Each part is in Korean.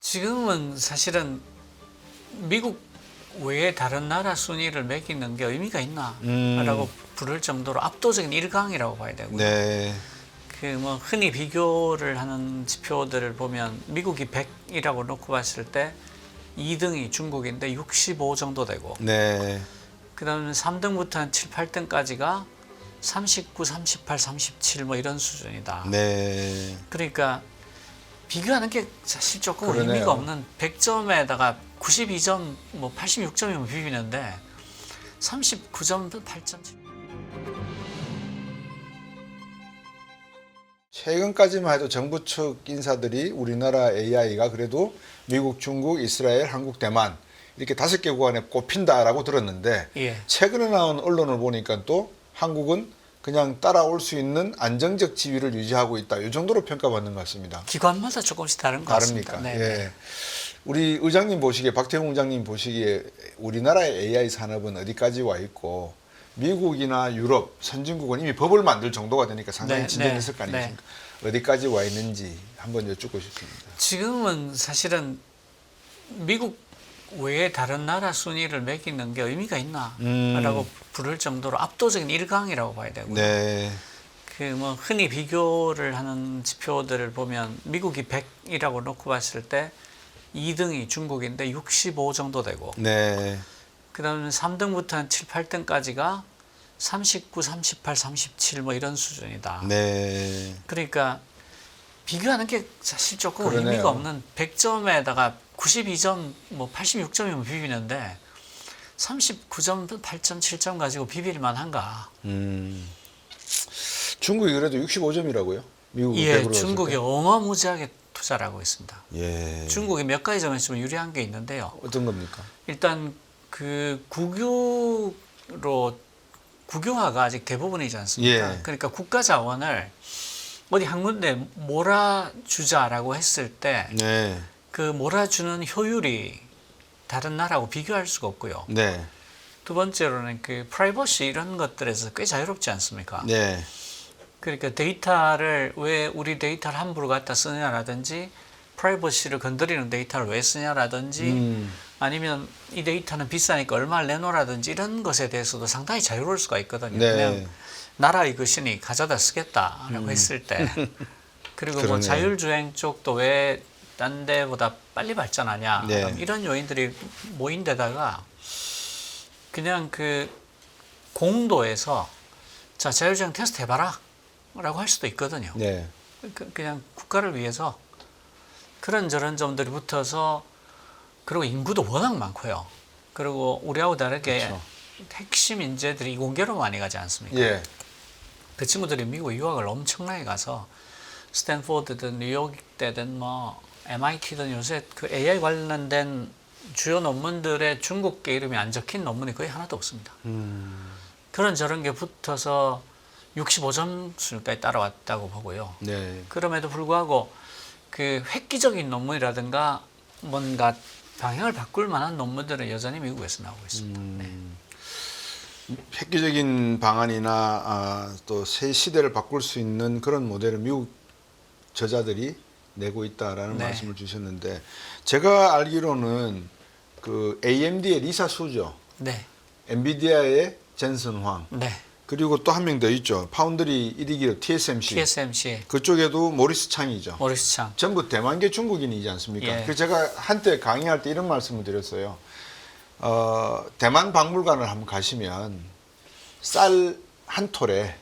지금은 사실은 미국 외에 다른 나라 순위를 매기는 게 의미가 있나라고 부를 정도로 압도적인 1강이라고 봐야 되고요. 네. 그 뭐 흔히 비교를 하는 지표들을 보면 미국이 100이라고 놓고 봤을 때 2등이 중국인데 65 정도 되고, 네. 그다음에 3등부터 한 7, 8등까지가 39, 38, 37 뭐 이런 수준이다. 네. 그러니까 비교하는 게 사실 조금 그러네요. 의미가 없는 100점에다가 92점, 뭐 86점이면 비비는데 39점, 8점. 최근까지만 해도 정부 측 인사들이 우리나라 AI가 그래도 미국, 중국, 이스라엘, 한국, 대만 이렇게 5개 국안에 꼽힌다라고 들었는데 예. 최근에 나온 언론을 보니까 또 한국은 그냥 따라올 수 있는 안정적 지위를 유지하고 있다. 이 정도로 평가받는 것 같습니다. 기관마다 조금씩 다른 것 다릅니까? 같습니다. 네. 예. 우리 의장님 보시기에, 박태웅 의장님 보시기에 우리나라의 AI 산업은 어디까지 와 있고 미국이나 유럽 선진국은 이미 법을 만들 정도가 되니까 상당히 네, 진전했을 네, 거 아니겠습니까? 어디까지 와 있는지 한번 여쭙고 싶습니다. 지금은 사실은 미국 외에 다른 나라 순위를 매기는 게 의미가 있나라고 부를 정도로 압도적인 1강이라고 봐야 되고요. 네. 그 뭐 흔히 비교를 하는 지표들을 보면 미국이 100이라고 놓고 봤을 때 2등이 중국인데 65 정도 되고, 네. 그다음에 3등부터 한 7, 8등까지가 39, 38, 37 뭐 이런 수준이다. 네. 그러니까 비교하는 게 사실 조금 그러네요. 의미가 없는 100점에다가 92점, 뭐 86점이면 비비는데 39점, 8점, 7점 가지고 비빌만 한가? 중국이 그래도 65점이라고요? 미국이 예, 100으로 중국이 어마무지하게 투자를 하고 있습니다. 예. 중국이 몇 가지 점에서 좀 유리한 게 있는데요. 어떤 겁니까? 일단 그 국유화가 아직 대부분이지 않습니까? 예. 그러니까 국가 자원을 어디 한 군데 몰아주자라고 했을 때 네. 그 몰아주는 효율이 다른 나라하고 비교할 수가 없고요. 네. 두 번째로는 그 프라이버시 이런 것들에서 꽤 자유롭지 않습니까? 네. 그러니까 데이터를 왜 우리 데이터를 함부로 갖다 쓰냐라든지, 프라이버시를 건드리는 데이터를 왜 쓰냐라든지, 아니면 이 데이터는 비싸니까 얼마를 내놓으라든지 이런 것에 대해서도 상당히 자유로울 수가 있거든요. 네. 그냥 나라의 것이니 가져다 쓰겠다라고 했을 때, 그리고 뭐 그러네요. 자율주행 쪽도 왜 딴 데보다 빨리 발전하냐, 네. 이런 요인들이 모인 데다가 그냥 그 공도에서 자, 자율주행 테스트 해봐라 라고 할 수도 있거든요. 네. 그냥 국가를 위해서 그런저런 점들이 붙어서, 그리고 인구도 워낙 많고요. 그리고 우리하고 다르게 그렇죠. 핵심 인재들이 이공계로 많이 가지 않습니까? 예. 그 친구들이 미국 유학을 엄청나게 가서 스탠포드든 뉴욕대든 뭐 MIT든 요새 그 AI 관련된 주요 논문들의 중국계 이름이 안 적힌 논문이 거의 하나도 없습니다. 그런 저런 게 붙어서 65점 수준까지 따라왔다고 보고요. 네. 그럼에도 불구하고 그 획기적인 논문이라든가 뭔가 방향을 바꿀 만한 논문들은 여전히 미국에서 나오고 있습니다. 네. 획기적인 방안이나 또 새 시대를 바꿀 수 있는 그런 모델을 미국 저자들이 내고 있다라는 네. 말씀을 주셨는데, 제가 알기로는 그 AMD의 리사 수죠, 네. 엔비디아의 젠슨 황, 네. 그리고 또 한 명 더 있죠. 파운드리 1위 기업 TSMC. TSMC, 그쪽에도 모리스 창이죠. 모리스 창. 전부 대만계 중국인이지 않습니까? 예. 그래서 제가 한때 강의할 때 이런 말씀을 드렸어요. 대만 박물관을 한번 가시면 쌀 한 톨에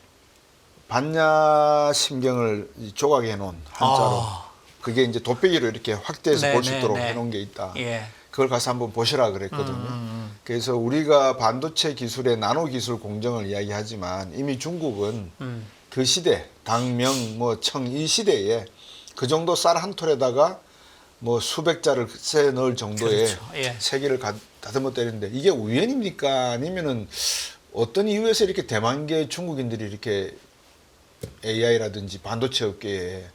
반야심경을 조각해 놓은 한자로, 그게 이제 돋배기로 이렇게 확대해서 네, 볼 수 네, 있도록 네. 해놓은 게 있다. 예. 그걸 가서 한번 보시라 그랬거든요. 그래서 우리가 반도체 기술의 나노 기술 공정을 이야기하지만 이미 중국은 그 시대, 당명, 뭐 청 이 시대에 그 정도 쌀 한 톨에다가 뭐 수백 자를 세 넣을 정도의 그렇죠. 예. 세기를 다듬어 때리는데, 이게 우연입니까? 아니면은 어떤 이유에서 이렇게 대만계 중국인들이 이렇게 AI라든지 반도체 업계에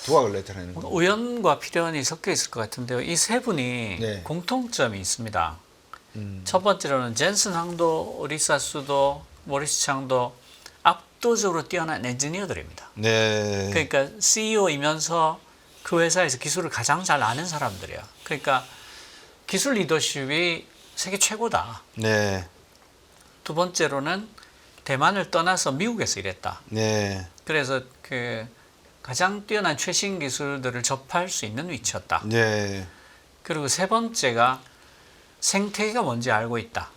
두각을 나타내는 겁니다. 우연과 필연이 섞여 있을 것 같은데요. 이 세 분이 네. 공통점이 있습니다. 첫 번째로는 젠슨 황도, 리사 수도, 모리스 창도 압도적으로 뛰어난 엔지니어들입니다. 네. 그러니까 CEO이면서 그 회사에서 기술을 가장 잘 아는 사람들이야. 그러니까 기술 리더십이 세계 최고다. 네. 두 번째로는 대만을 떠나서 미국에서 일했다. 네. 그래서 그 가장 뛰어난 최신 기술들을 접할 수 있는 위치였다. 네. 그리고 세 번째가 생태계가 뭔지 알고 있다.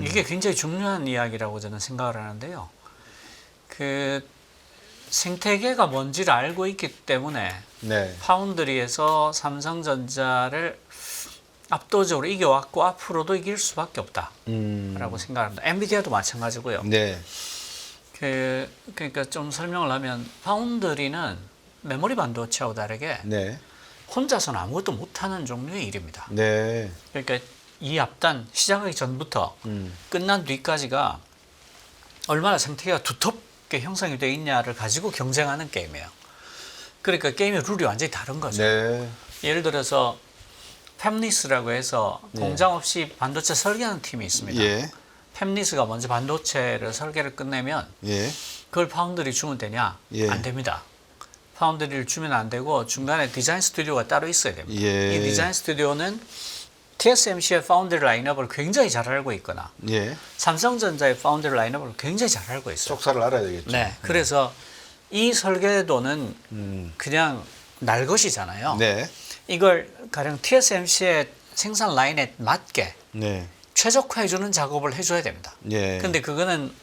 이게 굉장히 중요한 이야기라고 저는 생각을 하는데요. 그 생태계가 뭔지를 알고 있기 때문에 네. 파운드리에서 삼성전자를 압도적으로 이겨왔고 앞으로도 이길 수밖에 없다라고 생각합니다. 엔비디아도 마찬가지고요. 네. 그러니까 좀 설명을 하면 파운드리는 메모리 반도체하고 다르게 네. 혼자서는 아무것도 못하는 종류의 일입니다. 네. 그러니까 이 앞단 시작하기 전부터 끝난 뒤까지가 얼마나 생태계가 두텁게 형성이 되어 있냐를 가지고 경쟁하는 게임이에요. 그러니까 게임의 룰이 완전히 다른 거죠. 네. 예를 들어서 팹리스라고 해서 네. 공장 없이 반도체 설계하는 팀이 있습니다. 예. 팹리스가 먼저 반도체를 설계를 끝내면 예. 그걸 파운드리 주면 되냐? 예. 안 됩니다. 파운드리를 주면 안 되고 중간에 디자인 스튜디오가 따로 있어야 됩니다. 예. 이 디자인 스튜디오는 TSMC의 파운드리 라인업을 굉장히 잘 알고 있거나 예. 삼성전자의 파운드리 라인업을 굉장히 잘 알고 있어요. 속사를 알아야 되겠죠. 네, 그래서 이 설계도는 그냥 날 것이잖아요. 네. 이걸 가령 TSMC의 생산 라인에 맞게 네. 최적화해주는 작업을 해줘야 됩니다. 예. 근데 그거는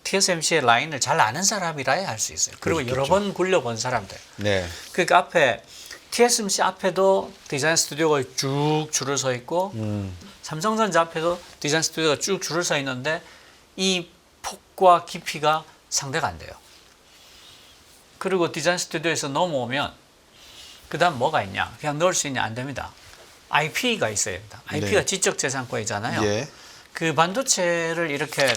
TSMC의 라인을 잘 아는 사람이라야 할 수 있어요. 그리고 그렇겠죠. 여러 번 굴려본 사람들. 네. 그러니까 앞에 TSMC 앞에도 디자인 스튜디오가 쭉 줄을 서 있고 삼성전자 앞에도 디자인 스튜디오가 쭉 줄을 서 있는데 이 폭과 깊이가 상대가 안 돼요. 그리고 디자인 스튜디오에서 넘어오면 그 다음 뭐가 있냐? 그냥 넣을 수 있냐? 안 됩니다. IP가 있어야 됩니다. IP가 네. 지적재산권이잖아요. 예. 그 반도체를 이렇게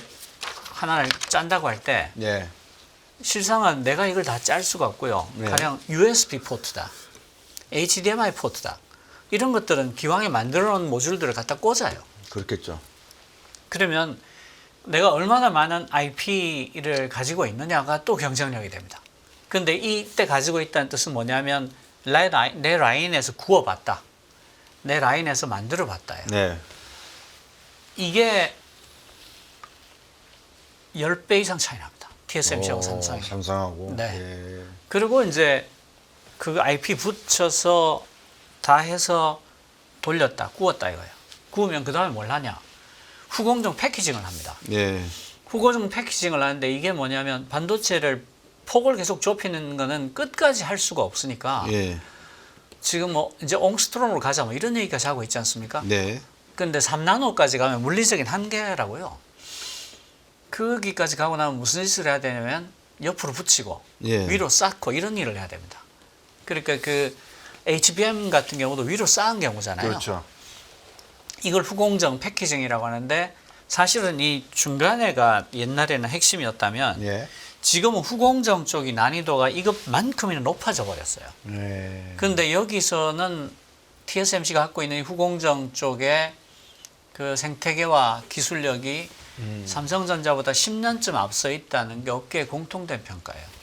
하나를 짠다고 할 때 예. 실상은 내가 이걸 다 짤 수가 없고요. 네. 가령 USB 포트다. HDMI 포트다. 이런 것들은 기왕에 만들어 놓은 모듈들을 갖다 꽂아요. 그렇겠죠. 그러면 내가 얼마나 많은 IP를 가지고 있느냐가 또 경쟁력이 됩니다. 근데 이때 가지고 있다는 뜻은 뭐냐면 내 라인에서 구워봤다. 내 라인에서 만들어봤다요. 네. 이게 10배 이상 차이 납니다. TSMC하고 삼성이. 삼성하고. 네. 예. 그리고 이제 그 IP 붙여서 다 해서 돌렸다, 구웠다 이거예요. 구우면 그 다음에 뭘 하냐? 후공정 패키징을 합니다. 예. 후공정 패키징을 하는데 이게 뭐냐면 반도체를 폭을 계속 좁히는 거는 끝까지 할 수가 없으니까 예. 지금 뭐 이제 옹스트롬으로 가자 뭐 이런 얘기까지 하고 있지 않습니까? 네. 근데 3나노까지 가면 물리적인 한계라고요. 거기까지 가고 나면 무슨 짓을 해야 되냐면 옆으로 붙이고 예. 위로 쌓고 이런 일을 해야 됩니다. 그러니까 그 HBM 같은 경우도 위로 쌓은 경우잖아요. 그렇죠. 이걸 후공정 패키징이라고 하는데 사실은 이 중간에가 옛날에는 핵심이었다면 예. 지금은 후공정 쪽이 난이도가 이것만큼이나 높아져 버렸어요. 예. 근데 여기서는 TSMC가 갖고 있는 이 후공정 쪽에 그 생태계와 기술력이 삼성전자보다 10년쯤 앞서 있다는 게 업계의 공통된 평가예요.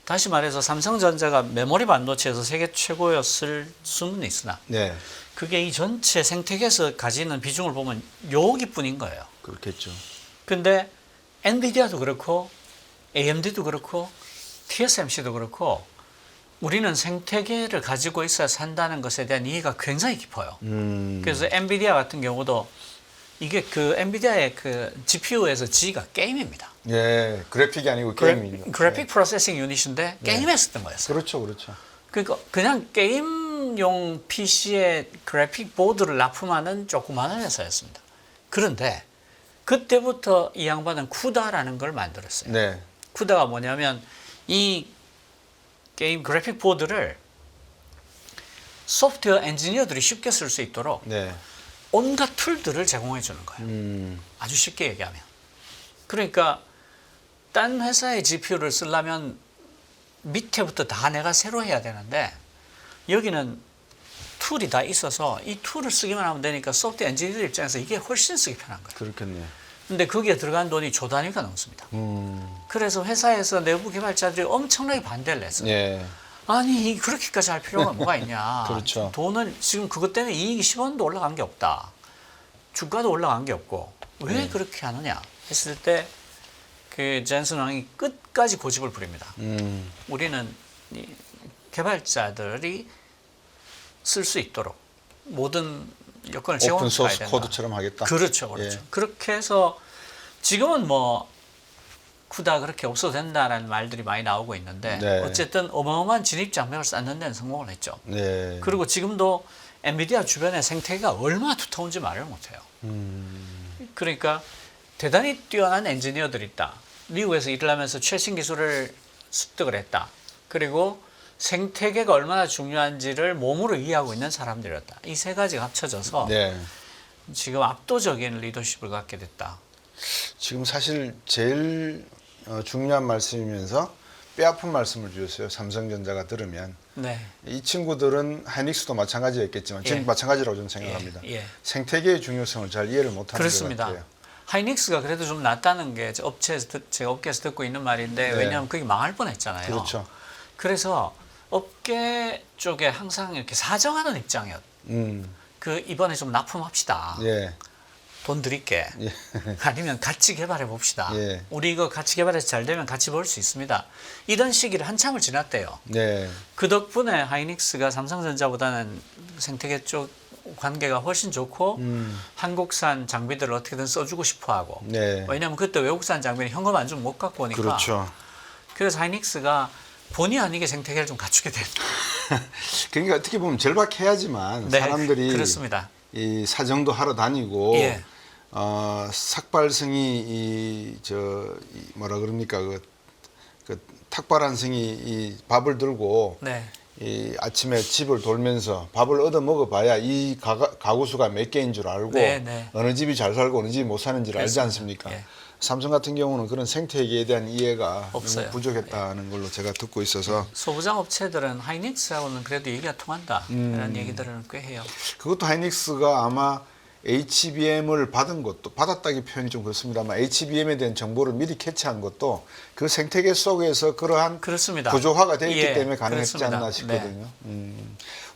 다시 말해서 삼성전자가 메모리 반도체에서 세계 최고였을 수는 있으나 네. 그게 이 전체 생태계에서 가지는 비중을 보면 여기뿐인 거예요. 그렇겠죠. 근데 엔비디아도 그렇고 AMD도 그렇고 TSMC도 그렇고 우리는 생태계를 가지고 있어야 산다는 것에 대한 이해가 굉장히 깊어요. 그래서 엔비디아 같은 경우도 이게 그 엔비디아의 그 GPU에서 G가 게임입니다. 예. 그래픽이 아니고 게임이죠. 그래픽 프로세싱 유닛인데 게임에 쓰던 거였어요. 그렇죠. 그렇죠. 그러니까 그냥 게임용 PC에 그래픽 보드를 납품하는 조그마한 회사였습니다. 그런데 그때부터 이 양반은 쿠다라는 걸 만들었어요. 네. 쿠다가 뭐냐면 이 게임 그래픽 보드를 소프트웨어 엔지니어들이 쉽게 쓸 수 있도록 네. 온갖 툴들을 제공해 주는 거예요. 아주 쉽게 얘기하면. 그러니까 딴 회사의 GPU를 쓰려면 밑에부터 다 내가 새로 해야 되는데 여기는 툴이 다 있어서 이 툴을 쓰기만 하면 되니까 소프트웨어 엔지니어들 입장에서 이게 훨씬 쓰기 편한 거예요. 그렇겠네요. 근데 거기에 들어간 돈이 조 단위가 넘습니다. 그래서 회사에서 내부 개발자들이 엄청나게 반대를 했어요. 예. 아니 그렇게까지 할 필요가 뭐가 있냐. 그렇죠. 돈을 지금 그것 때문에 이익이 10원도 올라간 게 없다. 주가도 올라간 게 없고 왜 그렇게 하느냐 했을 때 그 젠슨 왕이 끝까지 고집을 부립니다. 우리는 이 개발자들이 쓸 수 있도록 모든 여건을 제공해야 오픈 소스 된다. 코드처럼 하겠다. 그렇죠, 그렇죠. 예. 그렇게 해서 지금은 뭐 쿠다 그렇게 없어도 된다라는 말들이 많이 나오고 있는데 네. 어쨌든 어마어마한 진입 장벽을 쌓는 데는 성공을 했죠. 네. 그리고 지금도 엔비디아 주변에 생태계가 얼마나 두터운지 말을 못해요. 그러니까 대단히 뛰어난 엔지니어들이 있다. 미국에서 일을 하면서 최신 기술을 습득을 했다. 그리고 생태계가 얼마나 중요한지를 몸으로 이해하고 있는 사람들이었다. 이 세 가지가 합쳐져서 네. 지금 압도적인 리더십을 갖게 됐다. 지금 사실 제일 중요한 말씀이면서 뼈아픈 말씀을 주셨어요. 삼성전자가 들으면. 네. 이 친구들은 하이닉스도 마찬가지였겠지만 예. 저는 마찬가지라고 저는 생각합니다. 예, 예. 생태계의 중요성을 잘 이해를 못하는 것 그렇습니다. 같아요. 하이닉스가 그래도 좀 낫다는 게 제가 업계에서 듣고 있는 말인데 네. 왜냐하면 그게 망할 뻔했잖아요. 그렇죠. 그래서 업계 쪽에 항상 이렇게 사정하는 입장이었. 그 이번에 좀 납품합시다. 예. 돈 드릴게. 예. 아니면 같이 개발해 봅시다. 예. 우리 이거 같이 개발해서 잘 되면 같이 벌 수 있습니다. 이런 시기를 한참을 지났대요. 네. 그 덕분에 하이닉스가 삼성전자보다는 생태계 쪽 관계가 훨씬 좋고 한국산 장비들을 어떻게든 써주고 싶어하고 네. 왜냐하면 그때 외국산 장비는 현금 안 주면 못 갖고 오니까 그렇죠. 그래서 하이닉스가 본의 아니게 생태계를 좀 갖추게 됐다. 그러니까 어떻게 보면 절박해야지만 네, 사람들이 그렇습니다. 이 사정도 하러 다니고 예. 삭발승이 뭐라 그럽니까 그 탁발한승이 이 밥을 들고 네. 이 아침에 집을 돌면서 밥을 얻어 먹어봐야 이 가구 수가 몇 개인 줄 알고 네, 네. 어느 집이 잘 살고 어느 집이 못 사는지를 알지 그렇습니다. 않습니까? 예. 삼성 같은 경우는 그런 생태계에 대한 이해가 없어요. 너무 부족했다는 걸로 제가 듣고 있어서 소부장 업체들은 하이닉스하고는 그래도 얘기가 통한다. 이런 얘기들을 꽤 해요. 그것도 하이닉스가 아마 HBM을 받았다기 표현이 좀 그렇습니다만 HBM에 대한 정보를 미리 캐치한 것도 그 생태계 속에서 그러한 그렇습니다. 구조화가 되어 있기 예, 때문에 가능했지 그렇습니다. 않나 싶거든요.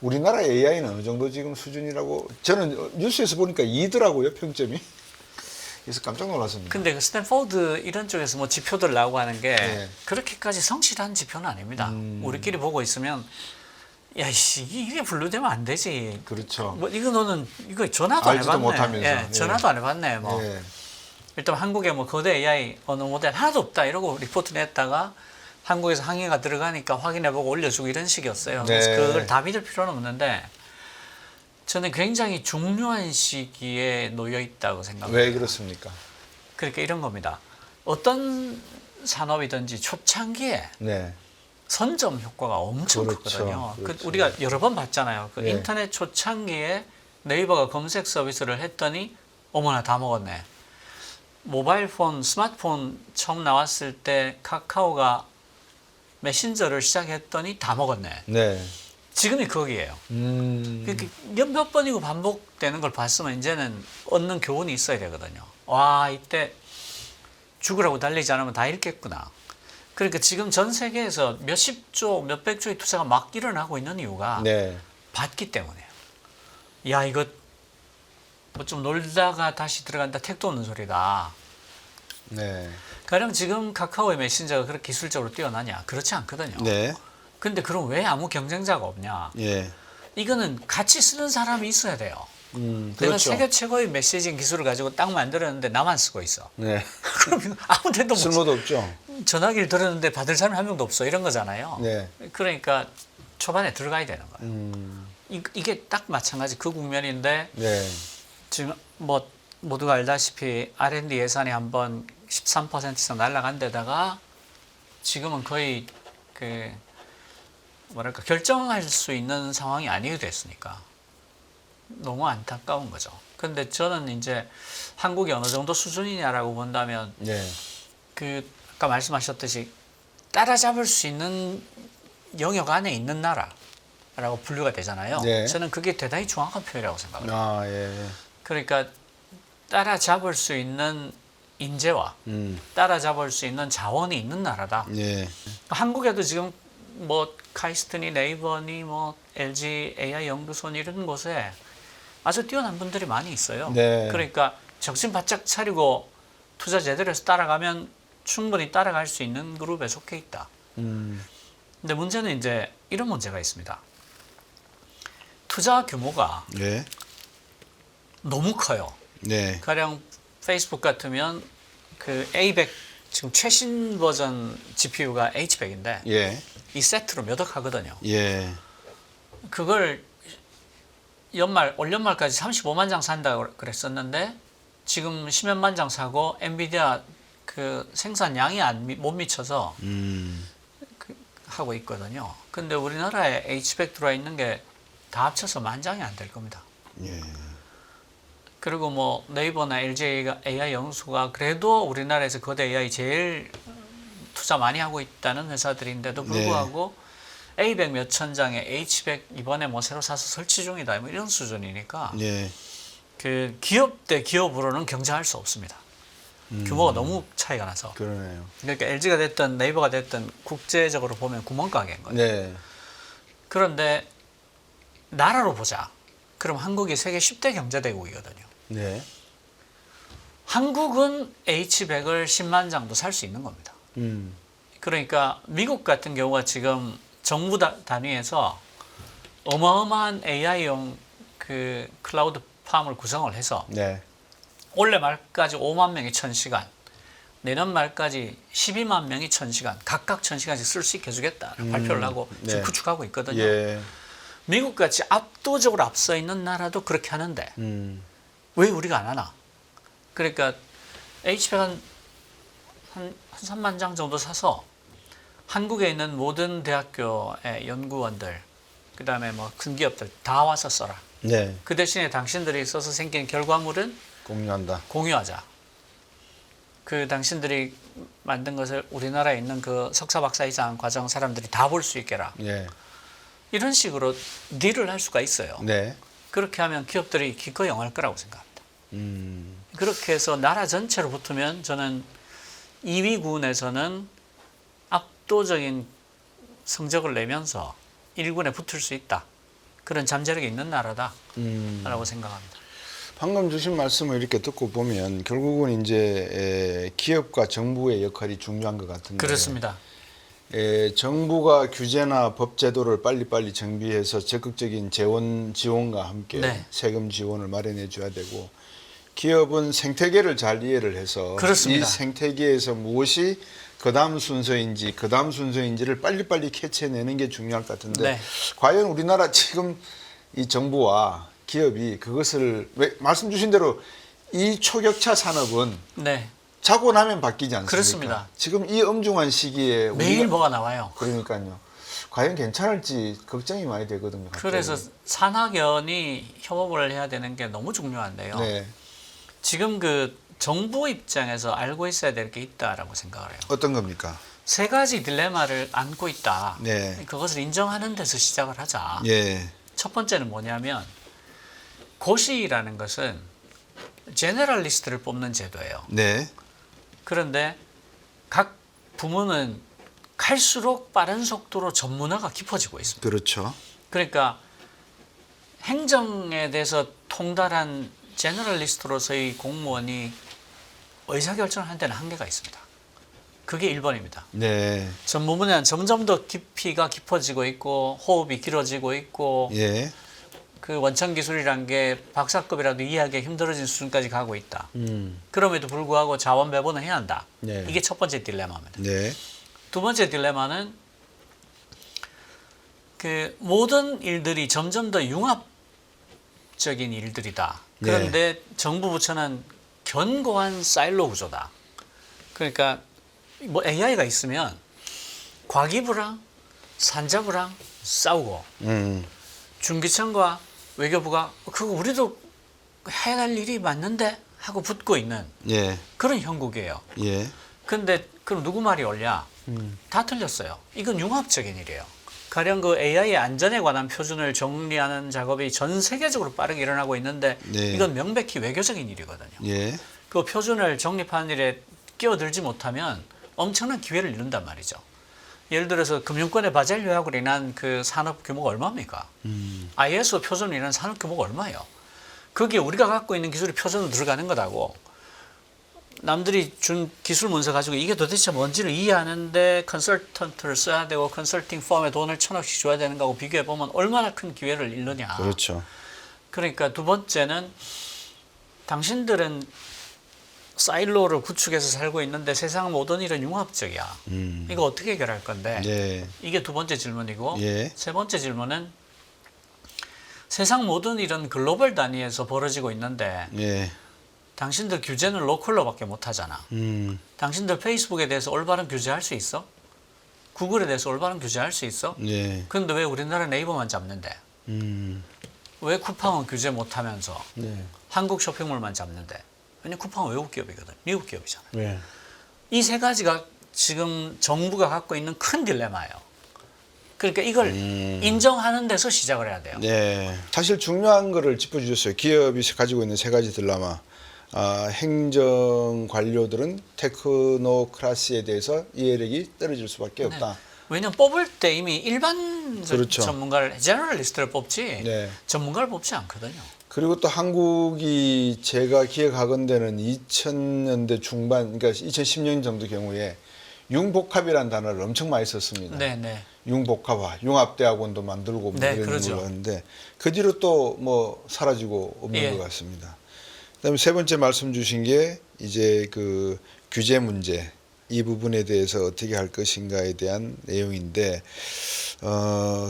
우리나라 AI는 어느 정도 지금 수준이라고 저는 뉴스에서 보니까 2더라고요, 평점이. 그래서 깜짝 놀랐습니다. 근데 그 스탠포드 이런 쪽에서 뭐 지표들 나오고 하는 게 네. 그렇게까지 성실한 지표는 아닙니다. 우리끼리 보고 있으면 야이씨 이게 분류되면 안 되지. 그렇죠. 뭐 이거 너는 이거 전화도 안 알지도 해봤네. 못하면서. 예, 예. 전화도 안 해봤네. 뭐 예. 일단 한국에 뭐 거대 AI 어느 모델 하나도 없다 이러고 리포트 냈다가 한국에서 항의가 들어가니까 확인해보고 올려주고 이런 식이었어요. 그래서 네. 그걸 다 믿을 필요는 없는데 저는 굉장히 중요한 시기에 놓여 있다고 생각합니다. 왜 그렇습니까? 그러니까 이런 겁니다. 어떤 산업이든지 초창기에 네. 선점 효과가 엄청 그렇죠. 크거든요. 그렇죠. 우리가 여러 번 봤잖아요. 그 네. 인터넷 초창기에 네이버가 검색 서비스를 했더니 어머나 다 먹었네. 모바일 폰, 스마트폰 처음 나왔을 때 카카오가 메신저를 시작했더니 다 먹었네. 네. 지금이 거기에요. 그러니까 몇 번이고 반복되는 걸 봤으면 이제는 얻는 교훈이 있어야 되거든요. 와, 이때 죽으라고 달리지 않으면 다 잃겠구나. 그러니까 지금 전 세계에서 몇십조, 몇백조의 투자가 막 일어나고 있는 이유가 네. 봤기 때문이에요. 야, 이거 뭐 좀 놀다가 다시 들어간다 택도 없는 소리다. 네. 가령 지금 카카오의 메신저가 그렇게 기술적으로 뛰어나냐? 그렇지 않거든요. 네. 근데 그럼 왜 아무 경쟁자가 없냐? 예. 이거는 같이 쓰는 사람이 있어야 돼요. 내가 그렇죠. 세계 최고의 메시징 기술을 가지고 딱 만들었는데 나만 쓰고 있어. 네. 그럼 이거 아무 데도 못 써. 쓸모도 없죠. 전화기를 들었는데 받을 사람이 한 명도 없어. 이런 거잖아요. 네. 그러니까 초반에 들어가야 되는 거예요. 이게 딱 마찬가지 그 국면인데 네. 지금 뭐 모두가 알다시피 R&D 예산이 한번 13% 이상 날아간 데다가 지금은 거의 그 뭐랄까 결정할 수 있는 상황이 아니게 됐으니까 너무 안타까운 거죠. 근데 저는 이제 한국이 어느 정도 수준이냐라고 본다면 네. 그 아까 말씀하셨듯이 따라잡을 수 있는 영역 안에 있는 나라라고 분류가 되잖아요. 네. 저는 그게 대단히 정확한 표현이라고 생각합니다. 아, 예. 그러니까 따라잡을 수 있는 인재와 따라잡을 수 있는 자원이 있는 나라다. 예. 한국에도 지금 뭐 카이스트니 네이버니 뭐 LG AI 연구소니 이런 곳에 아주 뛰어난 분들이 많이 있어요. 네. 그러니까 정신 바짝 차리고 투자 제대로 해서 따라가면 충분히 따라갈 수 있는 그룹에 속해 있다. 근데 문제는 이제 이런 문제가 있습니다. 투자 규모가 예. 너무 커요. 네. 가령 페이스북 같으면 그 A100 지금 최신 버전 GPU가 H100인데 예. 이 세트로 몇 억 하거든요. 예. 그걸 올 연말까지 35만 장 산다고 그랬었는데 지금 10몇만 장 사고 엔비디아 그 생산량이 못 미쳐서 하고 있거든요. 근데 우리나라에 H100 들어와 있는 게 다 합쳐서 10,000장이 안 될 겁니다. 예. 그리고 뭐 네이버나 LG AI 연구소가 그래도 우리나라에서 거대 AI 제일 투자 많이 하고 있다는 회사들인데도 불구하고 A100 몇천 장에 H100 이번에 뭐 새로 사서 설치 중이다 뭐 이런 수준이니까 예. 그 기업 대 기업으로는 경쟁할 수 없습니다. 규모가 너무 차이가 나서. 그러네요. 그러니까 LG가 됐든 네이버가 됐든 국제적으로 보면 구멍가게인 거예요. 네. 그런데 나라로 보자. 그럼 한국이 세계 10대 경제대국이거든요. 네. 한국은 H100을 10만 장도 살 수 있는 겁니다. 그러니까 미국 같은 경우가 지금 정부 단위에서 어마어마한 AI용 그 클라우드 팜을 구성을 해서 네. 올해 말까지 5만 명이 1,000시간, 내년 말까지 12만 명이 1,000시간, 각각 1,000시간씩 쓸 수 있게 해주겠다 발표를 하고 지금 네. 구축하고 있거든요. 예. 미국같이 압도적으로 앞서 있는 나라도 그렇게 하는데 왜 우리가 안 하나? 그러니까 H100 한 3만 장 정도 사서 한국에 있는 모든 대학교의 연구원들, 그 다음에 뭐 큰 기업들 다 와서 써라. 네. 그 대신에 당신들이 써서 생긴 결과물은 공유한다. 공유하자. 그 당신들이 만든 것을 우리나라에 있는 그 석사 박사 이상 과정 사람들이 다 볼 수 있게라. 예. 이런 식으로 딜을 할 수가 있어요. 네. 그렇게 하면 기업들이 기꺼이 응할 거라고 생각합니다. 그렇게 해서 나라 전체로 붙으면 저는 2위 군에서는 압도적인 성적을 내면서 1군에 붙을 수 있다. 그런 잠재력이 있는 나라다라고 생각합니다. 방금 주신 말씀을 이렇게 듣고 보면 결국은 이제 기업과 정부의 역할이 중요한 것 같은데. 그렇습니다. 정부가 규제나 법 제도를 빨리빨리 정비해서 적극적인 재원 지원과 함께 네. 세금 지원을 마련해 줘야 되고, 기업은 생태계를 잘 이해를 해서 그렇습니다. 이 생태계에서 무엇이 그 다음 순서인지를 빨리빨리 캐치해내는 게 중요할 것 같은데 네. 과연 우리나라 지금 이 정부와 기업이 그것을, 왜 말씀 주신 대로 이 초격차 산업은 네, 자고 나면 바뀌지 않습니까? 그렇습니다. 지금 이 엄중한 시기에 매일 우리가, 뭐가 나와요. 그러니까요. 과연 괜찮을지 걱정이 많이 되거든요. 갑자기. 그래서 산학연이 협업을 해야 되는 게 너무 중요한데요. 네. 지금 그 정부 입장에서 알고 있어야 될 게 있다라고 생각을 해요. 어떤 겁니까? 세 가지 딜레마를 안고 있다. 네. 그것을 인정하는 데서 시작을 하자. 예. 첫 번째는 뭐냐면 고시라는 것은 제너럴리스트를 뽑는 제도예요. 네. 그런데 각 부문은 갈수록 빠른 속도로 전문화가 깊어지고 있습니다. 그렇죠. 그러니까 행정에 대해서 통달한 제너럴리스트로서의 공무원이 의사결정을 하는 데는 한계가 있습니다. 그게 1번입니다. 네. 전문분야는 점점 더 깊이가 깊어지고 있고 호흡이 길어지고 있고 예. 그 원천 기술이란 게 박사급이라도 이해하기 힘들어진 수준까지 가고 있다. 그럼에도 불구하고 자원 배분을 해야 한다. 네. 이게 첫 번째 딜레마입니다. 네. 두 번째 딜레마는 그 모든 일들이 점점 더 융합적인 일들이다. 그런데 정부 부처는 견고한 사일로 구조다. 그러니까 뭐 AI가 있으면 과기부랑 산자부랑 싸우고 중기청과 외교부가 그거 우리도 해야 할 일이 맞는데 하고 붙고 있는 예. 그런 형국이에요. 예. 근데 그럼 누구 말이 옳냐? 다 틀렸어요. 이건 융합적인 일이에요. 가령 그 AI의 안전에 관한 표준을 정리하는 작업이 전 세계적으로 빠르게 일어나고 있는데 네. 이건 명백히 외교적인 일이거든요. 예. 그 표준을 정립하는 일에 끼어들지 못하면 엄청난 기회를 잃는단 말이죠. 예를 들어서 금융권의 바젤 요약으로 인한 그 산업 규모가 얼마입니까? ISO 표준으로 인한 산업 규모가 얼마예요? 그게 우리가 갖고 있는 기술이 표준으로 들어가는 거다고. 남들이 준 기술 문서 가지고 이게 도대체 뭔지를 이해하는데 컨설턴트를 써야 되고 컨설팅 펌에 돈을 1,000억씩 줘야 되는 거하고 비교해 보면 얼마나 큰 기회를 잃느냐. 그렇죠. 그러니까 두 번째는 당신들은 사일로를 구축해서 살고 있는데 세상 모든 일은 융합적이야. 이거 어떻게 해결할 건데? 예. 이게 두 번째 질문이고 예. 세 번째 질문은 세상 모든 일은 글로벌 단위에서 벌어지고 있는데 예. 당신들 규제는 로컬로밖에 못하잖아. 당신들 페이스북에 대해서 올바른 규제할 수 있어? 구글에 대해서 올바른 규제할 수 있어? 예. 그런데 왜 우리나라 네이버만 잡는데? 왜 쿠팡은 규제 못하면서 네. 한국 쇼핑몰만 잡는데? 왜냐면 쿠팡은 외국 기업이거든. 미국 기업이잖아. 예. 이 세 가지가 지금 정부가 갖고 있는 큰 딜레마예요. 그러니까 이걸 인정하는 데서 시작을 해야 돼요. 네. 사실 중요한 거를 짚어주셨어요. 기업이 가지고 있는 세 가지 딜레마. 행정 관료들은 테크노크라시에 대해서 이해력이 떨어질 수밖에 없다. 왜냐면 뽑을 때 이미 일반 그렇죠. 전문가를 제너럴리스트를 뽑지 네. 전문가를 뽑지 않거든요. 그리고 또 한국이 제가 기억하건대는 2000년대 중반, 그러니까 2010년 정도 경우에 융복합이라는 단어를 엄청 많이 썼습니다. 네네. 융복합화, 융합대학원도 만들고 뭐 네, 이런 그러죠. 걸로 하는데 그 뒤로 또 뭐 사라지고 없는 예. 것 같습니다. 그다음에 세 번째 말씀 주신 게 이제 그 규제 문제 이 부분에 대해서 어떻게 할 것인가에 대한 내용인데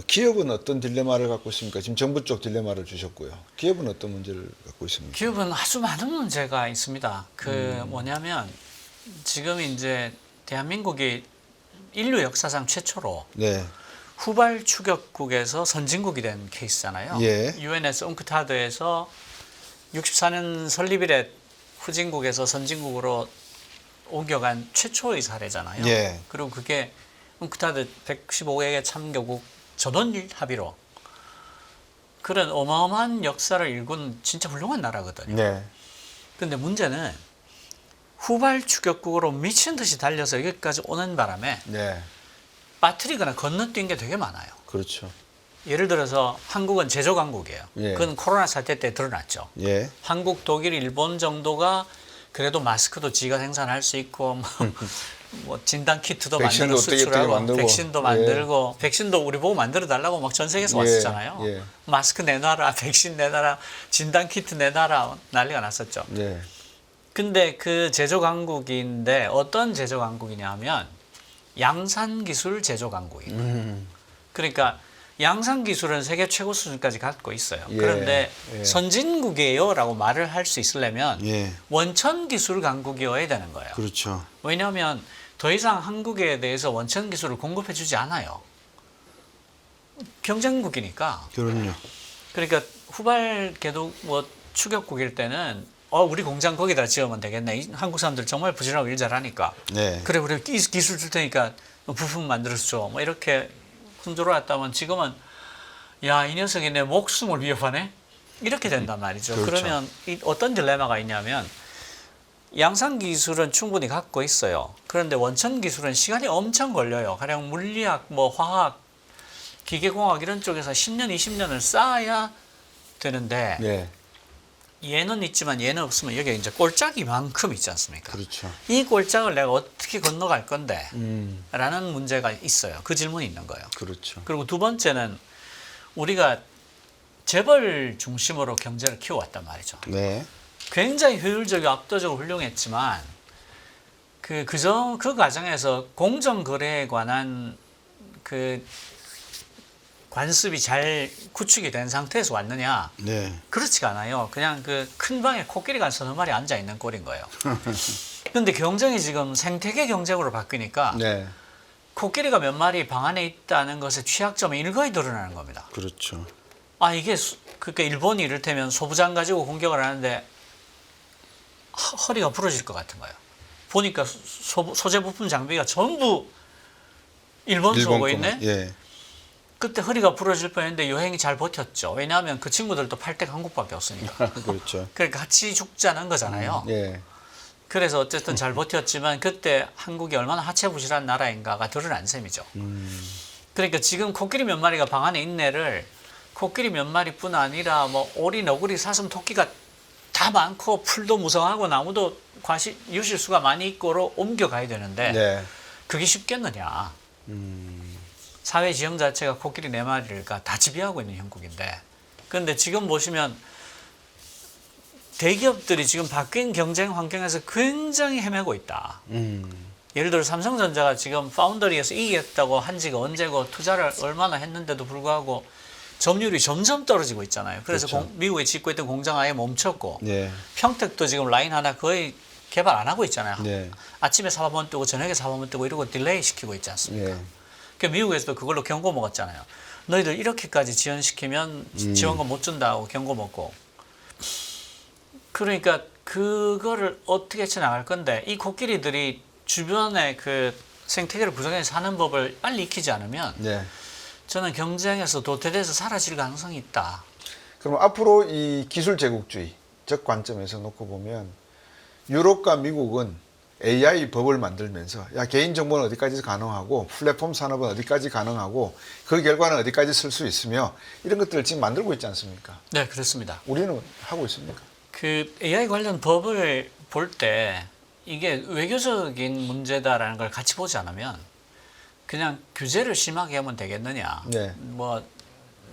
기업은 어떤 딜레마를 갖고 있습니까? 지금 정부 쪽 딜레마를 주셨고요. 기업은 어떤 문제를 갖고 있습니까? 기업은 아주 많은 문제가 있습니다. 그 뭐냐면 지금 이제 대한민국이 인류 역사상 최초로 네. 후발 추격국에서 선진국이 된 케이스잖아요. 예. UN에서 웅크타드에서 64년 설립 이래 후진국에서 선진국으로 옮겨간 최초의 사례잖아요. 예. 그리고 그게 웅크타드 115개의 참여국 전원 합의로 그런 어마어마한 역사를 일군 진짜 훌륭한 나라거든요. 네. 근데 문제는 후발 추격국으로 미친 듯이 달려서 여기까지 오는 바람에 네. 빠뜨리거나 건너뛴 게 되게 많아요. 그렇죠. 예를 들어서 한국은 제조 강국이에요. 예. 그건 코로나 사태 때 드러났죠. 예. 한국, 독일, 일본 정도가 그래도 마스크도 지가 생산할 수 있고 뭐 진단 키트도 백신도 만들고 어떻게 수출하고 만들고. 백신도 만들고 백신도 우리 보고 만들어 달라고 막 전 세계에서 예. 왔었잖아요. 예. 마스크 내놔라, 백신 내놔라, 진단 키트 내놔라 난리가 났었죠. 네. 근데 그 제조 강국인데 어떤 제조 강국이냐 하면 양산 기술 제조 강국이에요. 그러니까 양산 기술은 세계 최고 수준까지 갖고 있어요. 예, 그런데 예. 선진국이에요라고 말을 할 수 있으려면 예. 원천 기술 강국이어야 되는 거예요. 그렇죠. 왜냐하면 더 이상 한국에 대해서 원천 기술을 공급해 주지 않아요. 경쟁국이니까. 그럼요. 그러니까 후발 개도 뭐 추격국일 때는 우리 공장 거기다 지으면 되겠네. 한국 사람들 정말 부지런하고 일 잘하니까. 네. 그래 우리 기술 줄 테니까 부품 만들어서 줘. 뭐 이렇게 흔들어왔다면 지금은 야, 이 녀석이 내 목숨을 위협하네? 이렇게 된단 말이죠. 그렇죠. 그러면 어떤 딜레마가 있냐면 양산 기술은 충분히 갖고 있어요. 그런데 원천 기술은 시간이 엄청 걸려요. 가령 물리학, 뭐 화학, 기계공학 이런 쪽에서 10년, 20년을 쌓아야 되는데 네. 얘는 있지만 얘는 없으면 여기 이제 꼴짝이 만큼 있지 않습니까? 그렇죠. 이 꼴짝을 내가 어떻게 건너갈 건데? 음. 라는 문제가 있어요. 그 질문이 있는 거예요. 그렇죠. 그리고 두 번째는 우리가 재벌 중심으로 경제를 키워왔단 말이죠. 네. 굉장히 효율적이고 압도적으로 훌륭했지만 그 과정에서 공정거래에 관한 그 관습이 잘 구축이 된 상태에서 왔느냐? 네. 그렇지가 않아요. 그냥 그 큰 방에 코끼리가 서너 마리 앉아 있는 꼴인 거예요. 그런데 경쟁이 지금 생태계 경쟁으로 바뀌니까 네. 코끼리가 몇 마리 방 안에 있다는 것의 취약점이 일거에 드러나는 겁니다. 그렇죠. 이게 그러니까 일본이 이를테면 소부장 가지고 공격을 하는데 허리가 부러질 것 같은 거예요. 보니까 소재 부품 장비가 전부 일본 쏘고 있네. 예. 그때 허리가 부러질 뻔했는데 여행이 잘 버텼죠. 왜냐하면 그 친구들도 팔 데가 한국밖에 없으니까. 그렇죠. 그러니까 같이 죽자는 거잖아요. 예. 그래서 어쨌든 잘 버텼지만 그때 한국이 얼마나 하체부실한 나라인가가 드러난 셈이죠. 그러니까 지금 코끼리 몇 마리가 방 안에 있네를 코끼리 몇 마리뿐 아니라 뭐 오리, 너구리, 사슴, 토끼가 다 많고 풀도 무성하고 나무도 유실수가 많이 있고로 옮겨가야 되는데 네. 그게 쉽겠느냐. 사회 지형 자체가 코끼리 4마리가 다 지배하고 있는 형국인데 그런데 지금 보시면 대기업들이 지금 바뀐 경쟁 환경에서 굉장히 헤매고 있다. 예를 들어 삼성전자가 지금 파운더리에서 이기겠다고 한 지가 언제고 투자를 얼마나 했는데도 불구하고 점유율이 점점 떨어지고 있잖아요. 그래서 그렇죠. 미국에 짓고 있던 공장 아예 멈췄고 네. 평택도 지금 라인 하나 거의 개발 안 하고 있잖아요. 네. 아침에 사업원 뜨고 저녁에 사업원 뜨고 이러고 딜레이 시키고 있지 않습니까? 네. 그러니까 미국에서도 그걸로 경고 먹었잖아요. 너희들 이렇게까지 지연시키면 지원금 못 준다고 경고 먹고. 그러니까 그거를 어떻게 해쳐나갈 건데 이 코끼리들이 주변에 그 생태계를 구성해서 사는 법을 빨리 익히지 않으면 네. 저는 경쟁에서 도태돼서 사라질 가능성이 있다. 그럼 앞으로 이 기술 제국주의적 관점에서 놓고 보면 유럽과 미국은 AI 법을 만들면서 야 개인 정보는 어디까지 가능하고 플랫폼 산업은 어디까지 가능하고 그 결과는 어디까지 쓸 수 있으며 이런 것들을 지금 만들고 있지 않습니까? 네, 그렇습니다. 우리는 하고 있습니까? 그 AI 관련 법을 볼 때 이게 외교적인 문제다라는 걸 같이 보지 않으면 그냥 규제를 심하게 하면 되겠느냐. 네. 뭐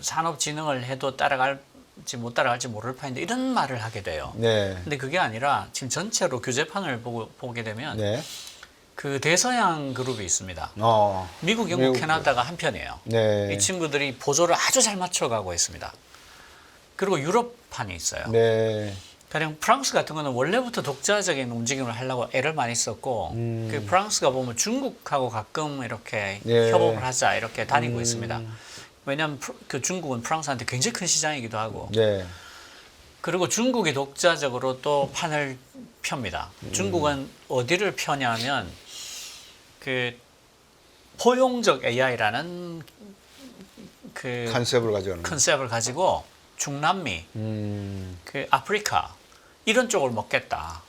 산업진흥을 해도 따라갈지 못 따라갈지 모를 판인데 이런 말을 하게 돼요. 네. 근데 그게 아니라 지금 전체로 규제판을 보게 되면 네. 그 대서양 그룹이 있습니다. 미국, 영국, 미국. 캐나다가 한 편이에요. 네. 이 친구들이 보조를 아주 잘 맞춰가고 있습니다. 그리고 유럽판이 있어요. 네. 가령 프랑스 같은 거는 원래부터 독자적인 움직임을 하려고 애를 많이 썼고 그 프랑스가 보면 중국하고 가끔 이렇게 네. 협업을 하자 이렇게 다니고 있습니다. 왜냐하면 그 중국은 프랑스한테 굉장히 큰 시장이기도 하고 네. 그리고 중국이 독자적으로 또 판을 펴니다. 중국은 어디를 펴냐면 그 포용적 AI라는 그 컨셉을 가져오는. 컨셉을 가지고 중남미, 그 아프리카 이런 쪽을 먹겠다.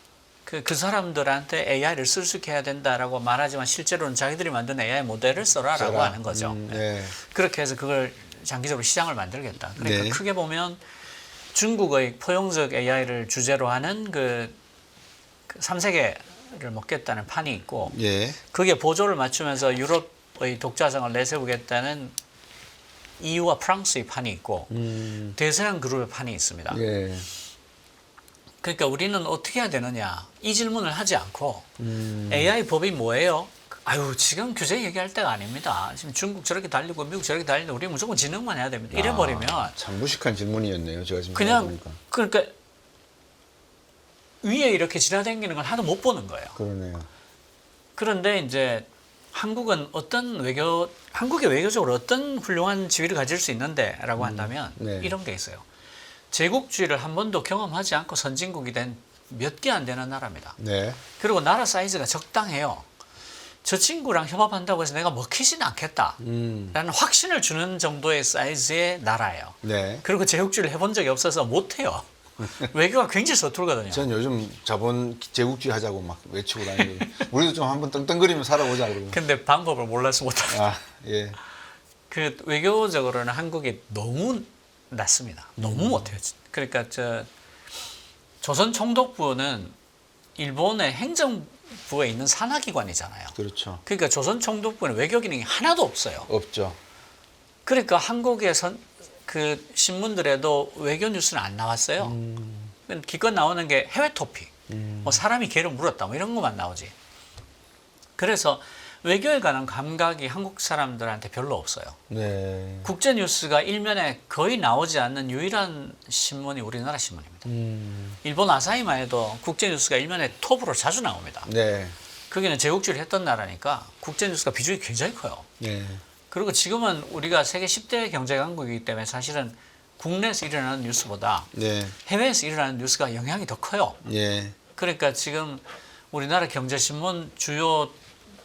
그 사람들한테 AI를 쓸 수 있게 해야 된다라고 말하지만 실제로는 자기들이 만든 AI 모델을 써라라고 하는 거죠. 네. 그렇게 해서 그걸 장기적으로 시장을 만들겠다. 그러니까 네. 크게 보면 중국의 포용적 AI를 주제로 하는 그 3세계를 먹겠다는 판이 있고 예. 그게 보조를 맞추면서 유럽의 독자성을 내세우겠다는 EU와 프랑스의 판이 있고 대서양 그룹의 판이 있습니다. 예. 그러니까 우리는 어떻게 해야 되느냐 이 질문을 하지 않고 AI 법이 뭐예요? 아유 지금 규제 얘기할 때가 아닙니다. 지금 중국 저렇게 달리고 미국 저렇게 달리는데 우리 무조건 진흥만 해야 됩니다. 이래버리면 참 무식한 질문이었네요. 제가 지금 그냥 보니까. 그러니까 위에 이렇게 지나다니는 걸 하도 못 보는 거예요. 그러네요. 그런데 이제 한국은 한국의 외교적으로 어떤 훌륭한 지위를 가질 수 있는데라고 한다면 네. 이런 게 있어요. 제국주의를 한 번도 경험하지 않고 선진국이 된 몇 개 안 되는 나라입니다. 네. 그리고 나라 사이즈가 적당해요. 저 친구랑 협업한다고 해서 내가 먹히지는 않겠다라는 확신을 주는 정도의 사이즈의 나라예요. 네. 그리고 제국주의를 해본 적이 없어서 못해요. 외교가 굉장히 서툴거든요. 전 요즘 자본 제국주의 하자고 막 외치고 다니고 우리도 좀 한번 떵떵거리면 살아보자 그러고. 근데 방법을 몰라서 못하죠. 아, 예. 그 외교적으로는 한국이 너무 낮습니다. 너무 못해요. 그러니까 조선 총독부는 일본의 행정부에 있는 산하기관이잖아요. 그렇죠. 그러니까 조선 총독부는 외교 기능이 하나도 없어요. 없죠. 그러니까 한국의 그 신문들에도 외교 뉴스는 안 나왔어요. 기껏 나오는 게 해외 토픽, 뭐 사람이 개를 물었다, 뭐 이런 것만 나오지. 그래서 외교에 관한 감각이 한국 사람들한테 별로 없어요. 네. 국제 뉴스가 일면에 거의 나오지 않는 유일한 신문이 우리나라 신문입니다. 일본 아사히만 해도 국제 뉴스가 일면에 톱으로 자주 나옵니다. 네. 거기는 제국주의를 했던 나라니까 국제 뉴스가 비중이 굉장히 커요. 네. 그리고 지금은 우리가 세계 10대 경제 강국이기 때문에 사실은 국내에서 일어나는 뉴스보다 네. 해외에서 일어나는 뉴스가 영향이 더 커요. 예. 그러니까 지금 우리나라 경제신문 주요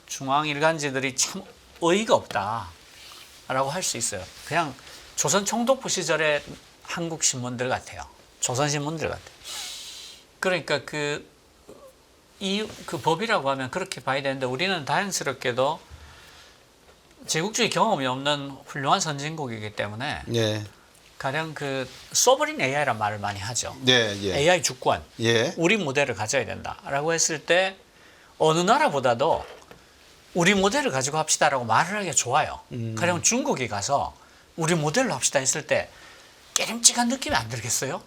중앙일간지들이 참 어이가 없다라고 할 수 있어요. 그냥 조선 총독부 시절의 한국 신문들 같아요. 조선 신문들 같아요. 그러니까 이 그 법이라고 하면 그렇게 봐야 되는데 우리는 다행스럽게도 제국주의 경험이 없는 훌륭한 선진국이기 때문에 예. 가령 그 소버린 AI란 말을 많이 하죠. 예, 예. AI 주권, 예. 우리 모델을 가져야 된다라고 했을 때 어느 나라보다도 우리 모델을 가지고 합시다라고 말을 하기가 좋아요. 가령 중국이 가서 우리 모델로 합시다 했을 때 깨름직한 느낌이 안 들겠어요?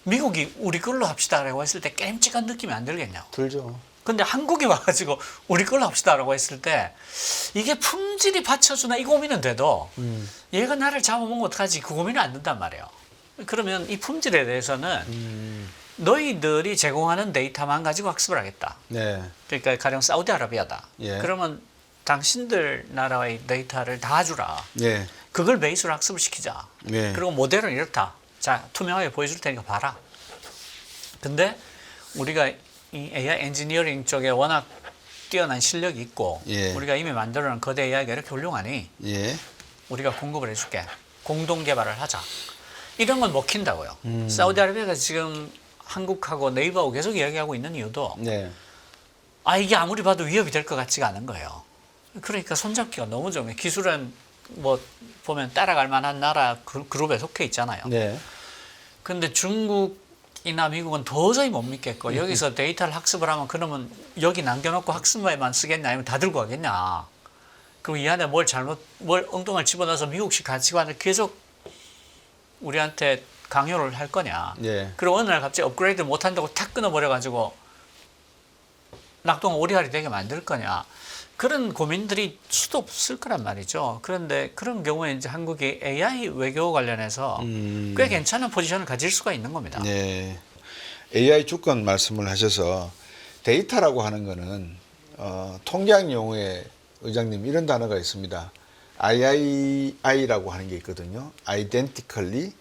미국이 우리 걸로 합시다라고 했을 때 깨름직한 느낌이 안 들겠냐고. 들죠. 근데 한국이 와가지고 우리 걸로 합시다라고 했을 때 이게 품질이 받쳐주나 이 고민은 돼도 얘가 나를 잡아먹으면 어떡하지 그 고민은 안 든단 말이에요. 그러면 이 품질에 대해서는 너희들이 제공하는 데이터만 가지고 학습을 하겠다. 네. 그러니까 가령 사우디아라비아다. 예. 그러면 당신들 나라의 데이터를 다 주라. 예. 그걸 베이스로 학습을 시키자. 예. 그리고 모델은 이렇다. 자, 투명하게 보여줄 테니까 봐라. 근데 우리가 이 AI 엔지니어링 쪽에 워낙 뛰어난 실력이 있고 예. 우리가 이미 만들어놓은 거대 AI가 이렇게 훌륭하니 예. 우리가 공급을 해줄게. 공동 개발을 하자. 이런 건 먹힌다고요. 사우디아라비아가 지금 한국하고 네이버하고 계속 이야기하고 있는 이유도 네. 이게 아무리 봐도 위협이 될 것 같지가 않은 거예요. 그러니까 손잡기가 너무 좋은 기술은 뭐 보면 따라갈 만한 나라 그룹에 속해 있잖아요. 네. 근데 중국이나 미국은 도저히 못 믿겠고 여기서 데이터를 학습을 하면 그러면 여기 남겨놓고 학습에만 쓰겠냐 아니면 다 들고 가겠냐. 그리고 이 안에 뭘 엉뚱을 집어넣어서 미국식 가치관을 계속 우리한테 강요를 할 거냐. 예. 그리고 어느 날 갑자기 업그레이드 못한다고 탁 끊어버려가지고 낙동을 오리알이 되게 만들 거냐. 그런 고민들이 수도 없을 거란 말이죠. 그런데 그런 경우에 이제 한국이 AI 외교 관련해서 꽤 괜찮은 포지션을 가질 수가 있는 겁니다. 네. AI 주권 말씀을 하셔서 데이터라고 하는 거는 통계학 용어에 의장님 이런 단어가 있습니다. III라고 하는 게 있거든요. Identically,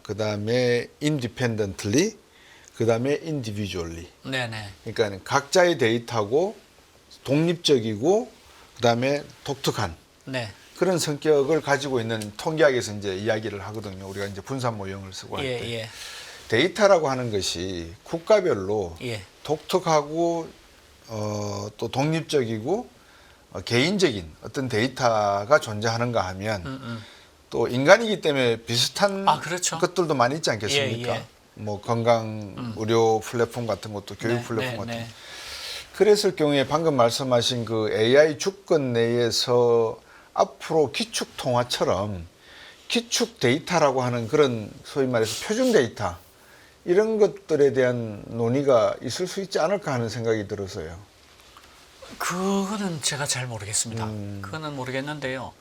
그 다음에 Independently, 그 다음에 Individually. 네네. 그러니까 각자의 데이터고 독립적이고 그 다음에 독특한 네. 그런 성격을 가지고 있는 통계학에서 이제 이야기를 하거든요. 우리가 이제 분산 모형을 쓰고 할 때. 예. 데이터라고 하는 것이 국가별로 예. 독특하고 또 독립적이고 개인적인 어떤 데이터가 존재하는가 하면 또 인간이기 때문에 비슷한 그렇죠. 것들도 많이 있지 않겠습니까? 예. 뭐 건강 의료 플랫폼 같은 것도 교육 네, 플랫폼 같은 네. 것. 그랬을 경우에 방금 말씀하신 그 AI 주권 내에서 앞으로 기축 통화처럼 기축 데이터라고 하는 그런 소위 말해서 표준 데이터 이런 것들에 대한 논의가 있을 수 있지 않을까 하는 생각이 들어서요. 그거는 제가 잘 모르겠습니다. 그거는 모르겠는데요.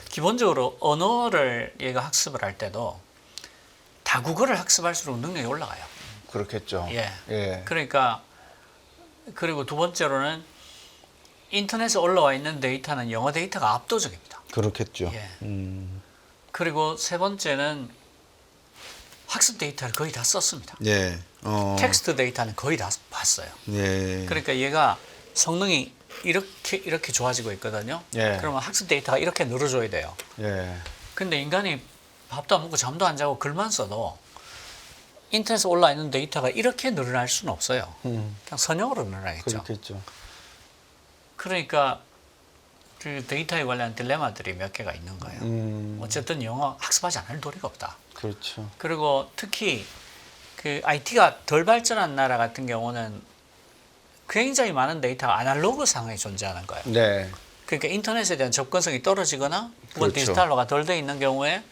기본적으로 언어를 얘가 학습을 할 때도 다국어를 학습할수록 능력이 올라가요. 그렇겠죠. 예. 그러니까 그리고 두 번째로는 인터넷에 올라와 있는 데이터는 영어 데이터가 압도적입니다. 그렇겠죠. 예. 그리고 세 번째는 학습 데이터를 거의 다 썼습니다. 예. 텍스트 데이터는 거의 다 봤어요. 예. 그러니까 얘가 성능이 이렇게 좋아지고 있거든요. 예. 그러면 학습 데이터가 이렇게 늘어줘야 돼요. 예. 근데 인간이 밥도 안 먹고 잠도 안 자고 글만 써도 인터넷에 올라 있는 데이터가 이렇게 늘어날 수는 없어요. 그냥 선형으로 늘어나겠죠. 그렇겠죠. 그러니까 그 데이터에 관련한 딜레마들이 몇 개가 있는 거예요. 어쨌든 영어 학습하지 않을 도리가 없다. 그렇죠. 그리고 특히 그 IT가 덜 발전한 나라 같은 경우는 굉장히 많은 데이터가 아날로그 상황에 존재하는 거예요. 네. 그러니까 인터넷에 대한 접근성이 떨어지거나 혹은 그렇죠. 디지털화가 덜 돼 있는 경우에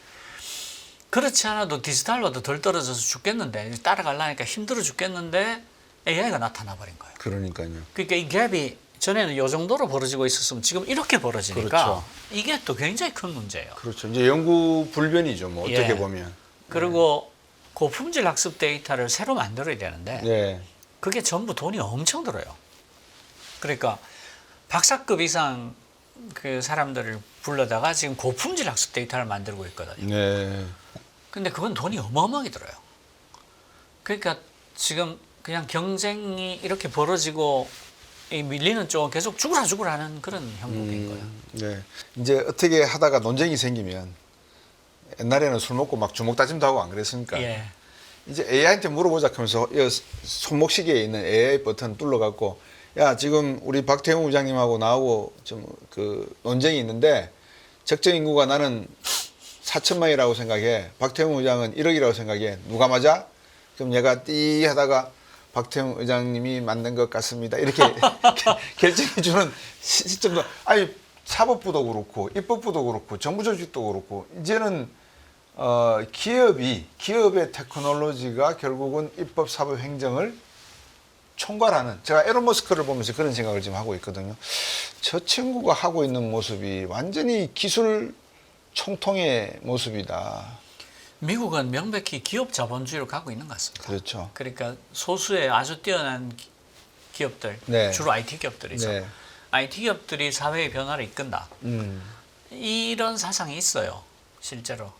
그렇지 않아도 디지털화도 덜 떨어져서 죽겠는데 따라가려니까 힘들어 죽겠는데 AI가 나타나 버린 거예요. 그러니까요. 그러니까 이 갭이 전에는 이 정도로 벌어지고 있었으면 지금 이렇게 벌어지니까 그렇죠. 이게 또 굉장히 큰 문제예요. 그렇죠. 이제 영구 불변이죠. 뭐 어떻게 예. 보면. 그리고 고품질 학습 데이터를 새로 만들어야 되는데 네. 그게 전부 돈이 엄청 들어요. 그러니까 박사급 이상 그 사람들을 불러다가 지금 고품질 학습 데이터를 만들고 있거든요. 네. 근데 그건 돈이 어마어마하게 들어요. 그러니까 지금 그냥 경쟁이 이렇게 벌어지고 이 밀리는 쪽은 계속 죽으라 하는 그런 형국인 거예요. 네. 이제 어떻게 하다가 논쟁이 생기면 옛날에는 술 먹고 막 주먹 다짐도 하고 안 그랬습니까? 예. 이제 AI한테 물어보자 하면서 이 손목시계에 있는 AI 버튼 눌러갖고 야 지금 우리 박태웅 의장님하고 나하고 좀 그 논쟁이 있는데 적정 인구가 나는 4천만이라고 생각해. 박태웅 의장은 1억이라고 생각해. 누가 맞아? 그럼 얘가 띠 하다가 박태웅 의장님이 만든 것 같습니다. 이렇게 결정해주는 시점도 아니 사법부도 그렇고 입법부도 그렇고 정부 조직도 그렇고 이제는 기업의 테크놀로지가 결국은 입법, 사법, 행정을 총괄하는 제가 에론 머스크를 보면서 그런 생각을 지금 하고 있거든요. 저 친구가 하고 있는 모습이 완전히 기술 총통의 모습이다. 미국은 명백히 기업 자본주의를 갖고 있는 것 같습니다. 그렇죠. 그러니까 소수의 아주 뛰어난 기업들, 네. 주로 IT 기업들이죠. 네. IT 기업들이 사회의 변화를 이끈다. 음. 이런 사상이 있어요. 실제로.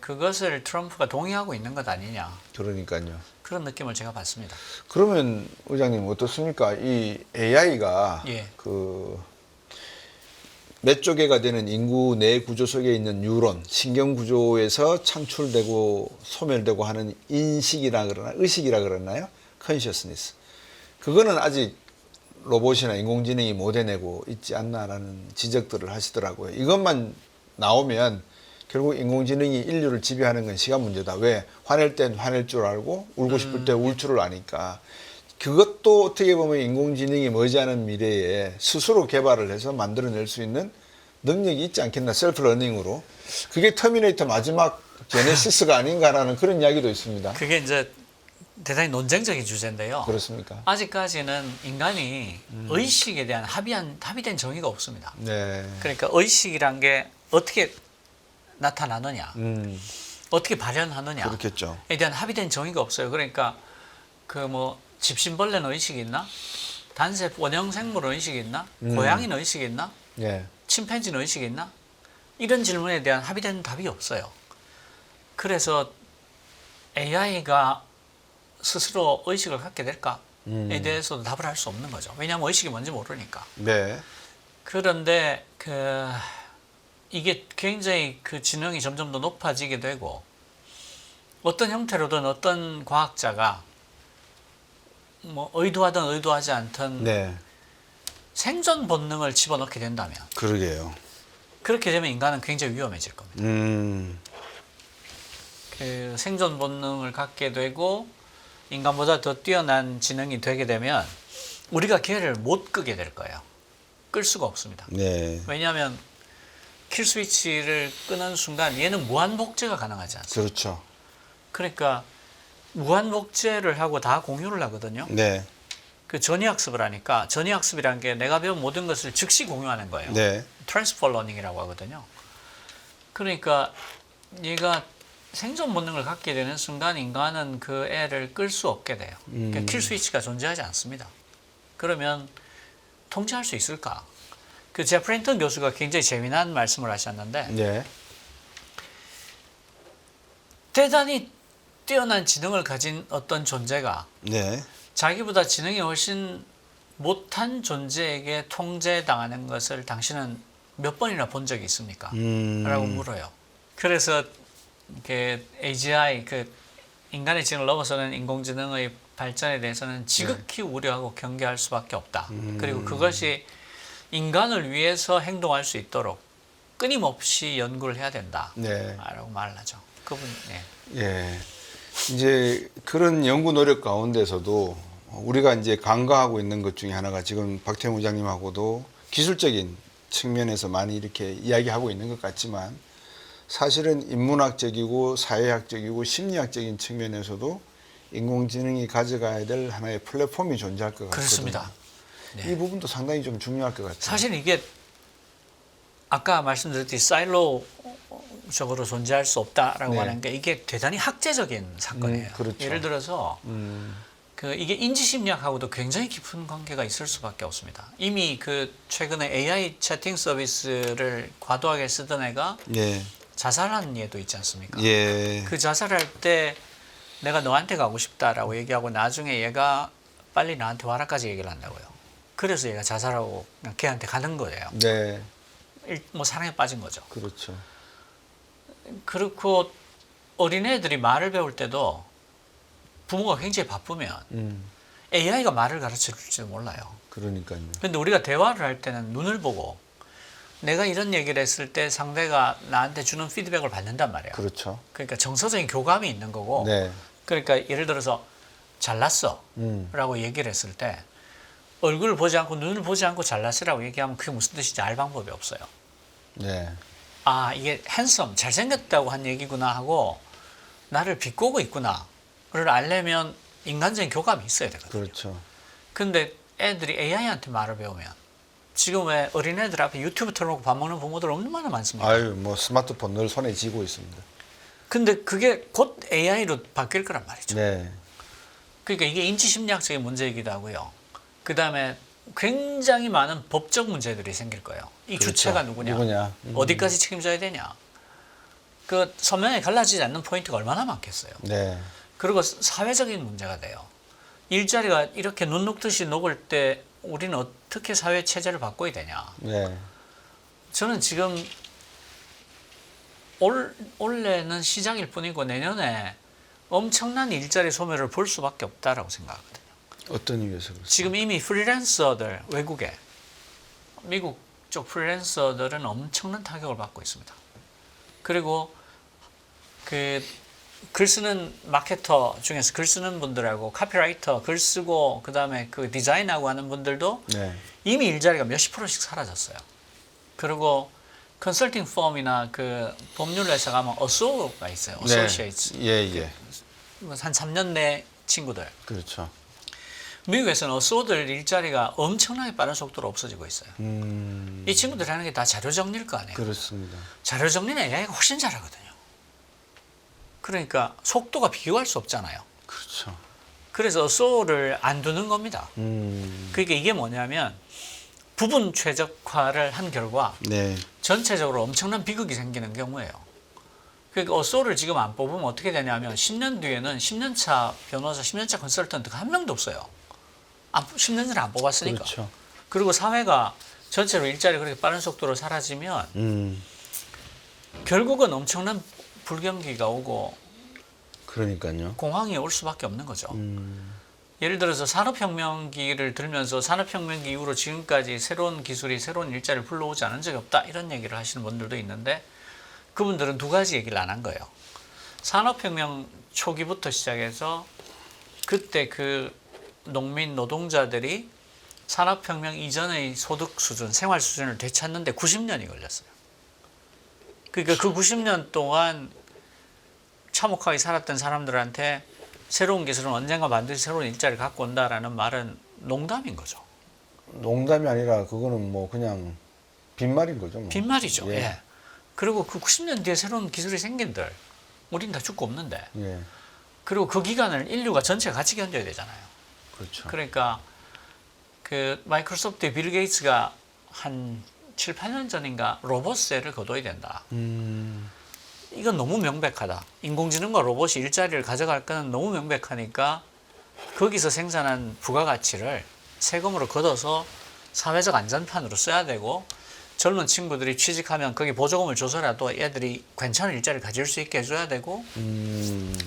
그것을 트럼프가 동의하고 있는 것 아니냐. 그러니까요. 그런 느낌을 제가 받습니다. 그러면 의장님 어떻습니까? 이 AI가 예. 그 몇 조개가 되는 인구 내 구조 속에 있는 뉴런, 신경 구조에서 창출되고 소멸되고 하는 인식이라 그러나 의식이라 그러나요? 컨셔스니스. 그거는 아직 로봇이나 인공지능이 못 해내고 있지 않나라는 지적들을 하시더라고요. 이것만 나오면 결국 인공지능이 인류를 지배하는 건 시간 문제다. 왜? 화낼 땐 화낼 줄 알고 울고 싶을 때 울 줄을 아니까. 그것도 어떻게 보면 인공지능이 머지않은 미래에 스스로 개발을 해서 만들어낼 수 있는 능력이 있지 않겠나. 셀프 러닝으로. 그게 터미네이터 마지막 제네시스가 아닌가라는 그런 이야기도 있습니다. 그게 이제 대단히 논쟁적인 주제인데요. 그렇습니까? 아직까지는 인간이 의식에 대한 합의된 정의가 없습니다. 네. 그러니까 의식이란 게 어떻게 나타나느냐, 음, 어떻게 발현하느냐에 그렇겠죠. 대한 합의된 정의가 없어요. 그러니까 그 뭐 집신벌레는 의식이 있나? 단세 원형 생물은 의식이 있나? 고양이는 의식이 있나? 예. 침팬지는 의식이 있나? 이런 질문에 대한 합의된 답이 없어요. 그래서 AI가 스스로 의식을 갖게 될까에 대해서도 답을 할 수 없는 거죠. 왜냐하면 의식이 뭔지 모르니까. 네. 그런데 이게 굉장히 그 지능이 점점 더 높아지게 되고 어떤 형태로든 어떤 과학자가 뭐 의도하든 의도하지 않든 네. 생존 본능을 집어넣게 된다면 그러게요. 그렇게 되면 인간은 굉장히 위험해질 겁니다. 그 생존 본능을 갖게 되고 인간보다 더 뛰어난 지능이 되게 되면 우리가 걔를 못 끄게 될 거예요. 끌 수가 없습니다. 네. 왜냐하면 킬 스위치를 끄는 순간 얘는 무한 복제가 가능하지 않습니다. 그렇죠. 그러니까 무한 복제를 하고 다 공유를 하거든요. 네. 그 전이학습을 하니까 전이학습이라는 게 내가 배운 모든 것을 즉시 공유하는 거예요. 네. 트랜스퍼 러닝이라고 하거든요. 그러니까 얘가 생존 본능을 갖게 되는 순간 인간은 그 애를 끌 수 없게 돼요. 그러니까 킬 스위치가 존재하지 않습니다. 그러면 통제할 수 있을까? 그 제프리 힌턴 교수가 굉장히 재미난 말씀을 하셨는데 네. 대단히 뛰어난 지능을 가진 어떤 존재가 네. 자기보다 지능이 훨씬 못한 존재에게 통제당하는 것을 당신은 몇 번이나 본 적이 있습니까? 라고 물어요. 그래서 AGI, 인간의 지능을 넘어서는 인공지능의 발전에 대해서는 지극히 우려하고 경계할 수밖에 없다. 그리고 그것이 인간을 위해서 행동할 수 있도록 끊임없이 연구를 해야 된다. 네. 라고 말을 하죠. 그분, 예. 예. 이제 그런 연구 노력 가운데서도 우리가 이제 간과하고 있는 것 중에 하나가 지금 박태웅 의장님하고도 기술적인 측면에서 많이 이렇게 이야기하고 있는 것 같지만 사실은 인문학적이고 사회학적이고 심리학적인 측면에서도 인공지능이 가져가야 될 하나의 플랫폼이 존재할 것 같거든요. 그렇습니다. 네. 이 부분도 상당히 좀 중요할 것 같아요. 사실 이게 아까 말씀드렸듯이 사일로적으로 존재할 수 없다라고 네. 하는 게 이게 대단히 학제적인 사건이에요. 그렇죠. 예를 들어서 이게 인지심리학하고도 굉장히 깊은 관계가 있을 수밖에 없습니다. 이미 최근에 AI 채팅 서비스를 과도하게 쓰던 애가 예. 자살한 예도 있지 않습니까? 예. 그 자살할 때 내가 너한테 가고 싶다라고 얘기하고 나중에 얘가 빨리 나한테 와라까지 얘기를 한다고요. 그래서 얘가 자살하고 그냥 걔한테 가는 거예요. 네. 뭐 사랑에 빠진 거죠. 그렇죠. 그렇고 어린애들이 말을 배울 때도 부모가 굉장히 바쁘면 AI가 말을 가르쳐 줄지도 몰라요. 그러니까요. 근데 우리가 대화를 할 때는 눈을 보고 내가 이런 얘기를 했을 때 상대가 나한테 주는 피드백을 받는단 말이에요. 그렇죠. 그러니까 정서적인 교감이 있는 거고. 네. 그러니까 예를 들어서 잘났어 라고 얘기를 했을 때 얼굴을 보지 않고 눈을 보지 않고 잘났으라고 얘기하면 그게 무슨 뜻인지 알 방법이 없어요. 네. 아, 이게 핸섬, 잘생겼다고 한 얘기구나 하고 나를 비꼬고 있구나 를 알려면 인간적인 교감이 있어야 되거든요. 그렇죠. 근데 애들이 AI한테 말을 배우면 지금 왜 어린애들 앞에 유튜브 틀어놓고 밥 먹는 부모들 얼마나 많습니까? 아유, 뭐 스마트폰 늘 손에 쥐고 있습니다. 근데 그게 곧 AI로 바뀔 거란 말이죠. 네. 그러니까 이게 인지심리학적인 문제이기도 하고요. 그 다음에 굉장히 많은 법적 문제들이 생길 거예요. 이 그렇죠. 주체가 누구냐? 어디까지 책임져야 되냐? 그 서명에 갈라지지 않는 포인트가 얼마나 많겠어요. 네. 그리고 사회적인 문제가 돼요. 일자리가 이렇게 눈 녹듯이 녹을 때 우리는 어떻게 사회 체제를 바꿔야 되냐? 네. 저는 지금 올해는 시작일 뿐이고 내년에 엄청난 일자리 소멸을 볼 수밖에 없다라고 생각하거든요. 어떤 이유에서 그렇습니까? 지금 이미 프리랜서들 외국에 미국 쪽 프리랜서들은 엄청난 타격을 받고 있습니다. 그리고 그 글 쓰는 마케터 중에서 글 쓰는 분들하고 카피라이터 글 쓰고 그다음에 그 디자인하고 하는 분들도 네. 이미 일자리가 몇십 %씩 사라졌어요. 그리고 컨설팅 펌이나 그 법률 회사 가면 어소가 있어요. 어소시에이츠. 예, 예. 한 3년 내 친구들. 그렇죠. 미국에서는 어소들 일자리가 엄청나게 빠른 속도로 없어지고 있어요. 이 친구들이 하는 게 다 자료 정리일 거 아니에요. 그렇습니다. 자료 정리는 AI가 훨씬 잘하거든요. 그러니까 속도가 비교할 수 없잖아요. 그렇죠. 그래서 어소를 안 두는 겁니다. 그러니까 이게 뭐냐면 부분 최적화를 한 결과 네. 전체적으로 엄청난 비극이 생기는 경우예요. 그러니까 어소를 지금 안 뽑으면 어떻게 되냐면 10년 뒤에는 10년차 변호사, 10년차 컨설턴트가 한 명도 없어요. 10년 전에 안 뽑았으니까. 그렇죠. 그리고 사회가 전체로 일자리 그렇게 빠른 속도로 사라지면 결국은 엄청난 불경기가 오고 그러니까요. 공황이 올 수밖에 없는 거죠. 예를 들어서 산업혁명기를 들면서 산업혁명기 이후로 지금까지 새로운 기술이 새로운 일자리를 불러오지 않은 적이 없다 이런 얘기를 하시는 분들도 있는데 그분들은 두 가지 얘기를 안 한 거예요. 산업혁명 초기부터 시작해서 그때 그 농민 노동자들이 산업혁명 이전의 소득 수준, 생활 수준을 되찾는데 90년이 걸렸어요. 그러니까 그 90년 동안 참혹하게 살았던 사람들한테 새로운 기술은 언젠가 반드시 새로운 일자리를 갖고 온다라는 말은 농담인 거죠. 농담이 아니라 그거는 뭐 그냥 빈말인 거죠. 뭐. 빈말이죠. 예. 예. 그리고 그 90년 뒤에 새로운 기술이 생긴들 우린 다 죽고 없는데 예. 그리고 그 기간을 인류가 전체가 같이 견뎌야 되잖아요. 그렇죠. 그러니까 그 마이크로소프트의 빌 게이츠가 한 7, 8년 전인가 로봇세를 거둬야 된다. 이건 너무 명백하다. 인공지능과 로봇이 일자리를 가져갈 거는 너무 명백하니까 거기서 생산한 부가가치를 세금으로 걷어서 사회적 안전판으로 써야 되고 젊은 친구들이 취직하면 거기 보조금을 줘서라도 애들이 괜찮은 일자리를 가질 수 있게 해줘야 되고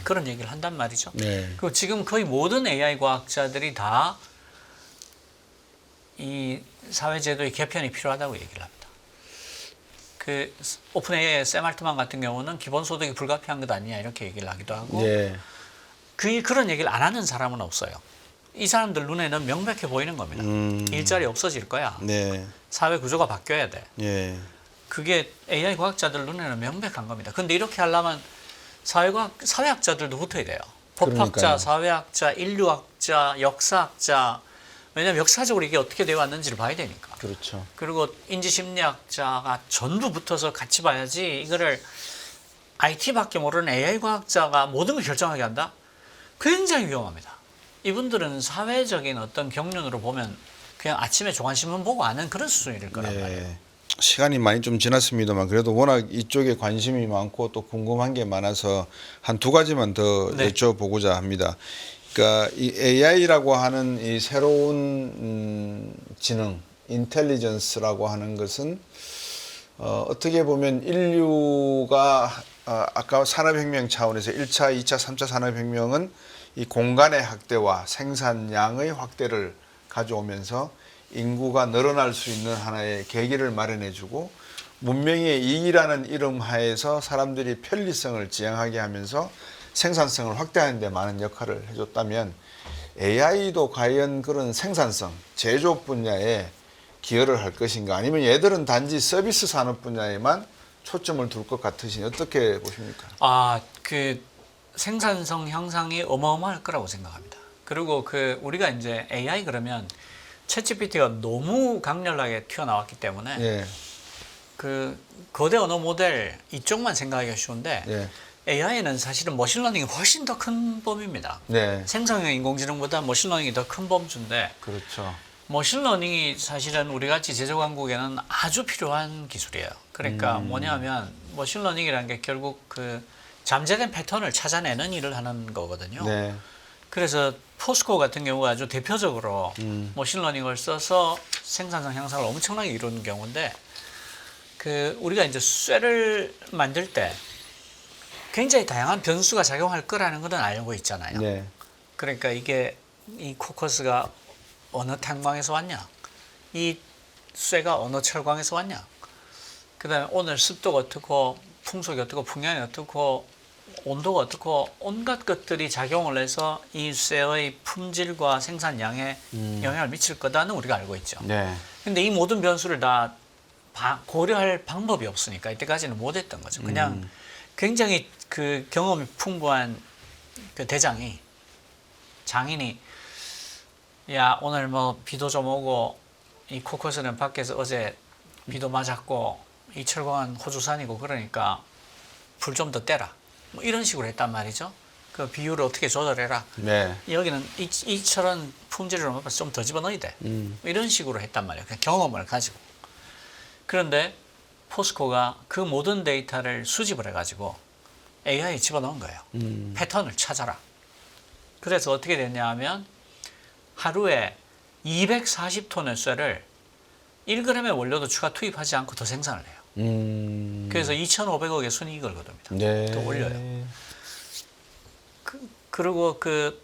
그런 얘기를 한단 말이죠. 네. 그리고 지금 거의 모든 AI 과학자들이 다 이 사회제도의 개편이 필요하다고 얘기를 합니다. 그 오픈 AI의 샘 알트만 같은 경우는 기본소득이 불가피한 것 아니냐 이렇게 얘기를 하기도 하고 예. 그런 얘기를 안 하는 사람은 없어요. 이 사람들 눈에는 명백해 보이는 겁니다. 일자리 없어질 거야. 네. 사회 구조가 바뀌어야 돼. 예. 그게 AI 과학자들 눈에는 명백한 겁니다. 근데 이렇게 하려면 사회학자들도 붙어야 돼요. 법학자, 그러니까요. 사회학자, 인류학자, 역사학자. 왜냐하면 역사적으로 이게 어떻게 되어 왔는지를 봐야 되니까. 그렇죠. 그리고 인지심리학자가 전부 붙어서 같이 봐야지 이거를 IT밖에 모르는 AI 과학자가 모든 걸 결정하게 한다? 굉장히 위험합니다. 이분들은 사회적인 어떤 경륜으로 보면 그냥 아침에 종안신문 보고 아는 그런 수준일 거란 말이에요. 예. 시간이 많이 좀 지났습니다만 그래도 워낙 이쪽에 관심이 많고 또 궁금한 게 많아서 한 두 가지만 더 네. 여쭤보고자 합니다. 그러니까 이 AI라고 하는 이 새로운 지능, 인텔리전스라고 하는 것은 어떻게 보면 인류가 아까 산업혁명 차원에서 1차, 2차, 3차 산업혁명은 이 공간의 확대와 생산량의 확대를 가져오면서 인구가 늘어날 수 있는 하나의 계기를 마련해주고 문명의 이익이라는 이름 하에서 사람들이 편리성을 지향하게 하면서 생산성을 확대하는 데 많은 역할을 해줬다면 AI도 과연 그런 생산성, 제조업 분야에 기여를 할 것인가 아니면 얘들은 단지 서비스 산업 분야에만 초점을 둘 것 같으시니 어떻게 보십니까? 그 생산성 향상이 어마어마할 거라고 생각합니다. 그리고 우리가 이제 AI 그러면 챗GPT가 너무 강렬하게 튀어나왔기 때문에 예. 그 거대 언어 모델 이쪽만 생각하기가 쉬운데 예. AI는 사실은 머신러닝이 훨씬 더 큰 범위입니다. 네. 생성형 인공지능보다 머신러닝이 더 큰 범주인데 그렇죠. 머신러닝이 사실은 우리같이 제조강국에는 아주 필요한 기술이에요. 그러니까 뭐냐면 머신러닝이라는 게 결국 그 잠재된 패턴을 찾아내는 일을 하는 거거든요. 네. 그래서 포스코 같은 경우가 아주 대표적으로 머신러닝을 써서 생산성 향상을 엄청나게 이루는 경우인데 우리가 이제 쇠를 만들 때 굉장히 다양한 변수가 작용할 거라는 것은 알고 있잖아요. 네. 그러니까 이 코커스가 어느 탄광에서 왔냐, 이 쇠가 어느 철광에서 왔냐, 그다음에 오늘 습도가 어떻고 풍속이 어떻고 풍량이 어떻고 온도가 어떻고 온갖 것들이 작용을 해서 이 쇠의 품질과 생산량에 영향을 미칠 거다는 우리가 알고 있죠. 네. 근데 이 모든 변수를 다 고려할 방법이 없으니까 이때까지는 못했던 거죠. 그냥 굉장히 그 경험이 풍부한 그 장인이 야 오늘 뭐 비도 좀 오고 이 코커스는 밖에서 어제 비도 맞았고 이 철광은 호주산이고 그러니까 불 좀 더 떼라 뭐 이런 식으로 했단 말이죠. 그 비율을 어떻게 조절해라. 네. 여기는 이 철은 품질을 높여서 좀 더 집어넣어야 돼. 이런 식으로 했단 말이에요. 그냥 경험을 가지고. 그런데 포스코가 그 모든 데이터를 수집을 해가지고 AI에 집어넣은 거예요. 패턴을 찾아라. 그래서 어떻게 됐냐 하면 하루에 240톤의 쇠를 1g의 원료도 추가 투입하지 않고 더 생산을 해요. 그래서 2,500억의 순이익을 거둡니다. 네. 더 올려요. 그리고 그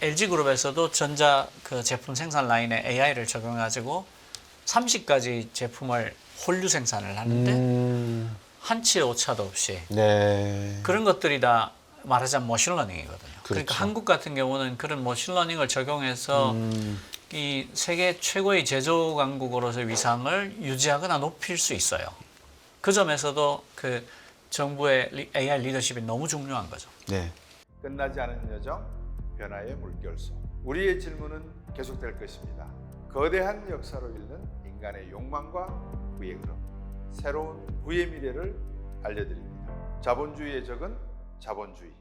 LG그룹에서도 전자 그 제품 생산 라인에 AI를 적용해가지고 30가지 제품을 홀류 생산을 하는데 한치의 오차도 없이 네. 그런 것들이 다 말하자면 머신러닝이거든요. 그렇죠. 그러니까 한국 같은 경우는 그런 머신러닝을 적용해서 이 세계 최고의 제조 강국으로서의 위상을 유지하거나 높일 수 있어요. 그 점에서도 그 정부의 AI 리더십이 너무 중요한 거죠. 네. 끝나지 않은 여정, 변화의 물결소. 우리의 질문은 계속될 것입니다. 거대한 역사로 읽는 인간의 욕망과 부의 흐름. 새로운 부의 미래를 알려드립니다. 자본주의의 적은 자본주의.